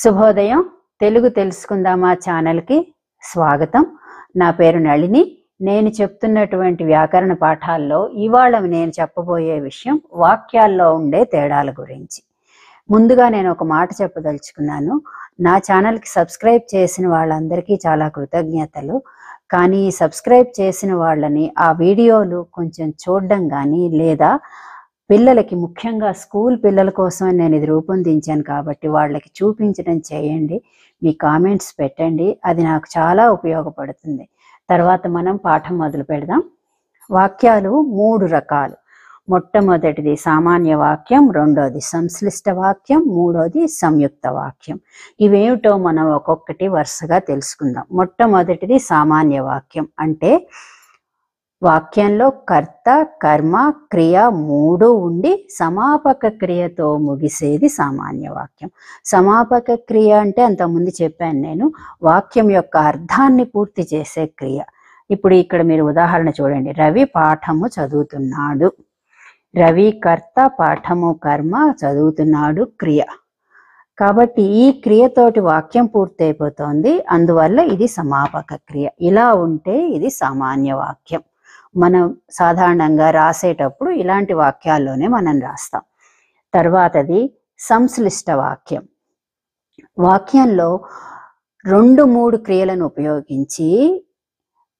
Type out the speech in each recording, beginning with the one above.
శుభోదయం. తెలుగు తెలుసుకుందామా ఛానల్కి స్వాగతం. నా పేరు నళిని. నేను చెప్తున్నటువంటి వ్యాకరణ పాఠాల్లో ఇవాళ నేను చెప్పబోయే విషయం వాక్యాల్లో ఉండే తేడాల గురించి. ముందుగా నేను ఒక మాట చెప్పదలుచుకున్నాను. నా ఛానల్కి సబ్స్క్రైబ్ చేసిన వాళ్ళందరికీ చాలా కృతజ్ఞతలు. కానీ సబ్స్క్రైబ్ చేసిన వాళ్ళని ఆ వీడియోలు కొంచెం చూడడం కానీ, లేదా పిల్లలకి, ముఖ్యంగా స్కూల్ పిల్లల కోసం నేను ఇది రూపొందించాను కాబట్టి వాళ్ళకి చూపించడం చేయండి. మీ కామెంట్స్ పెట్టండి, అది నాకు చాలా ఉపయోగపడుతుంది. తర్వాత మనం పాఠం మొదలు పెడదాం. వాక్యాలు 3 రకాలు. మొట్టమొదటిది సామాన్య వాక్యం, రెండోది సంశ్లిష్ట వాక్యం, మూడోది సంయుక్త వాక్యం. ఇవేమిటో మనం ఒక్కొక్కటి వరుసగా తెలుసుకుందాం. మొట్టమొదటిది సామాన్య వాక్యం. అంటే వాక్యంలో కర్త, కర్మ, క్రియ 3 ఉండి సమాపక క్రియతో ముగిసేది సామాన్య వాక్యం. సమాపక క్రియ అంటే అంతకుముందు చెప్పాను నేను, వాక్యం యొక్క అర్థాన్ని పూర్తి చేసే క్రియ. ఇప్పుడు ఇక్కడ మీరు ఉదాహరణ చూడండి. రవి పాఠము చదువుతున్నాడు. రవి కర్త, పాఠము కర్మ, చదువుతున్నాడు క్రియ. కాబట్టి ఈ క్రియతోటి వాక్యం పూర్తి అయిపోతుంది. అందువల్ల ఇది సమాపక క్రియ. ఇలా ఉంటే ఇది సామాన్య వాక్యం. మనం సాధారణంగా రాసేటప్పుడు ఇలాంటి వాక్యాల్లోనే మనం రాస్తాం. తర్వాతది సంశ్లిష్ట వాక్యం. వాక్యంలో 2-3 క్రియలను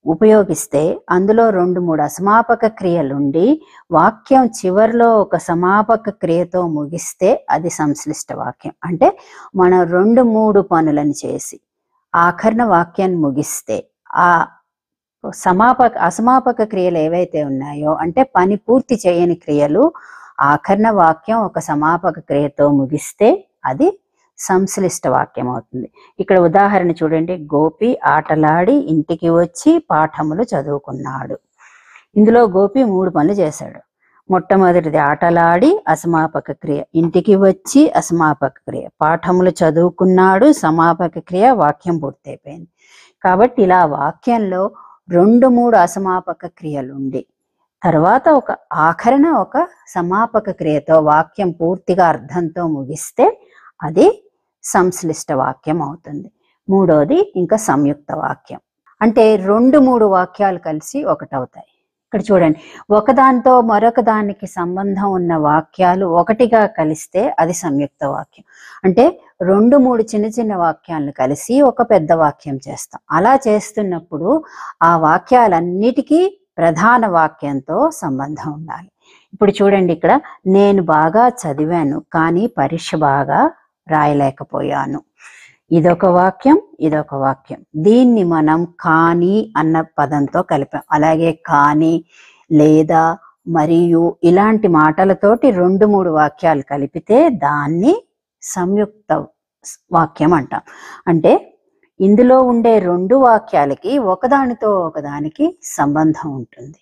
ఉపయోగిస్తే అందులో 2-3 అసమాపక క్రియలుండి వాక్యం చివరిలో ఒక సమాపక క్రియతో ముగిస్తే అది సంశ్లిష్ట వాక్యం. అంటే మనం 2-3 పనులను చేసి ఆఖరణ వాక్యాన్ని ముగిస్తే ఆ అసమాపక క్రియలు ఏవైతే ఉన్నాయో, అంటే పని పూర్తి చేయని క్రియలు, ఆఖరణ వాక్యం ఒక సమాపక క్రియతో ముగిస్తే అది సంశ్లిష్ట వాక్యం అవుతుంది. ఇక్కడ ఉదాహరణ చూడండి. గోపి ఆటలాడి ఇంటికి వచ్చి పాఠములు చదువుకున్నాడు. ఇందులో గోపి 3 పనులు చేశాడు. మొట్టమొదటిది ఆటలాడి, అసమాపక క్రియ. ఇంటికి వచ్చి, అసమాపక క్రియ. పాఠములు చదువుకున్నాడు, సమాపక క్రియ. వాక్యం పూర్తయిపోయింది. కాబట్టి ఇలా వాక్యంలో 2-3 అసమాపక క్రియలుండి తర్వాత ఒక ఆఖరణ ఒక సమాపక క్రియతో వాక్యం పూర్తిగా అర్థంతో ముగిస్తే అది సంశ్లిష్ట వాక్యం అవుతుంది. మూడోది ఇంకా సంయుక్త వాక్యం. అంటే 2-3 వాక్యాలు కలిసి ఒకటవుతాయి. ఇక్కడ చూడండి, ఒకదానితో మరొక దానికి సంబంధం ఉన్న వాక్యాలు ఒకటిగా కలిస్తే అది సంయుక్త వాక్యం. అంటే 2-3 చిన్న చిన్న వాక్యాలను కలిసి ఒక పెద్ద వాక్యం చేస్తాం. అలా చేస్తున్నప్పుడు ఆ వాక్యాలన్నిటికీ ప్రధాన వాక్యంతో సంబంధం ఉండాలి. ఇప్పుడు చూడండి, ఇక్కడ నేను బాగా చదివాను కానీ పరీక్ష బాగా రాయలేకపోయాను. ఇదొక వాక్యం, ఇదొక వాక్యం. దీన్ని మనం కానీ అన్న పదంతో కలిపాం. అలాగే కానీ, లేదా, మరియు ఇలాంటి మాటలతోటి 2-3 వాక్యాలు కలిపితే దాన్ని సంయుక్త వాక్యం అంటాం. అంటే ఇందులో ఉండే 2 వాక్యాలకి ఒకదానితో ఒకదానికి సంబంధం ఉంటుంది.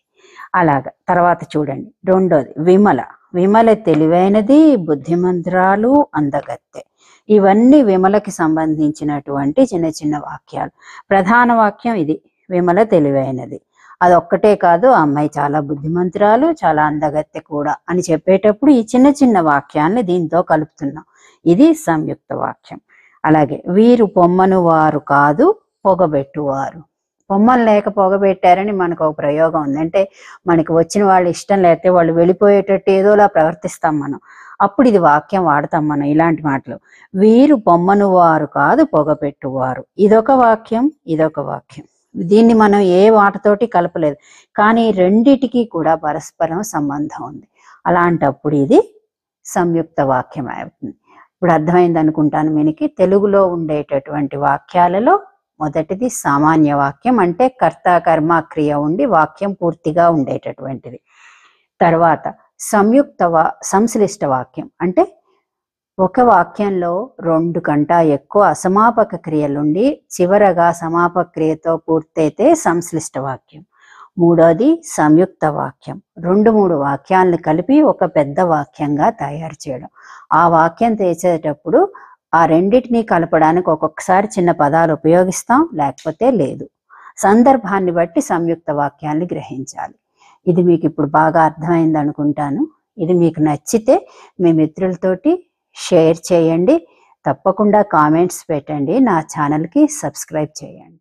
అలాగా. తర్వాత చూడండి, రెండోది విమల. విమల తెలివైనది, బుద్ధిమంతురాలు, అందగత్తె. ఇవన్నీ విమలకి సంబంధించినటువంటి చిన్న చిన్న వాక్యాలు. ప్రధాన వాక్యం ఇది, విమల తెలివైనది. అదొక్కటే కాదు, ఆ అమ్మాయి చాలా బుద్ధిమంతురాలు, చాలా అందగత్తె కూడా అని చెప్పేటప్పుడు ఈ చిన్న చిన్న వాక్యాన్ని దీంతో కలుపుతున్నాం. ఇది సంయుక్త వాక్యం. అలాగే వీరు పొమ్మను వారు కాదు, పొగబెట్టువారు. పొమ్మను లేక పొగబెట్టారని మనకు ఒక ప్రయోగం ఉంది. అంటే మనకి వచ్చిన వాళ్ళు ఇష్టం లేకపోతే వాళ్ళు వెళ్ళిపోయేటట్టు ఏదోలా ప్రవర్తిస్తాం మనం. అప్పుడు ఇది వాక్యం వాడతాం మనం ఇలాంటి మాటలు. వీరు పొమ్మను వారు కాదు, పొగపెట్టువారు. ఇదొక వాక్యం, ఇదొక వాక్యం. దీన్ని మనం ఏ వాటితోటి కలపలేదు, కానీ రెండిటికి కూడా పరస్పరం సంబంధం ఉంది. అలాంటప్పుడు ఇది సంయుక్త వాక్యం అవుతుంది. ఇప్పుడు అర్థమైంది అనుకుంటాను మీకు. తెలుగులో ఉండేటటువంటి వాక్యాలలో మొదటిది సామాన్య వాక్యం. అంటే కర్త, కర్మ, క్రియ ఉండి వాక్యం పూర్తిగా ఉండేటటువంటిది. తర్వాత సంశ్లిష్ట వాక్యం. అంటే ఒక వాక్యంలో 2 కంటే ఎక్కువ అసమాపక క్రియలుండి చివరగా సమాపక క్రియతో పూర్తయితే సంశ్లిష్ట వాక్యం. మూడోది సంయుక్త వాక్యం. 2-3 వాక్యాలను కలిపి ఒక పెద్ద వాక్యంగా తయారు చేయడం. ఆ వాక్యం చేసేటప్పుడు ఆ రెండింటినీ కలపడానికి ఒక్కొక్కసారి చిన్న పదాలు ఉపయోగిస్తాం, లేకపోతే లేదు. సందర్భాన్ని బట్టి సంయుక్త వాక్యాన్ని గ్రహించాలి. ఇది మీకు ఇప్పుడు బాగా అర్థమైంది అనుకుంటాను. ఇది మీకు నచ్చితే మీ మిత్రులతోటి షేర్ చేయండి. తప్పకుండా కామెంట్స్ పెట్టండి. నా ఛానల్కి సబ్స్క్రైబ్ చేయండి.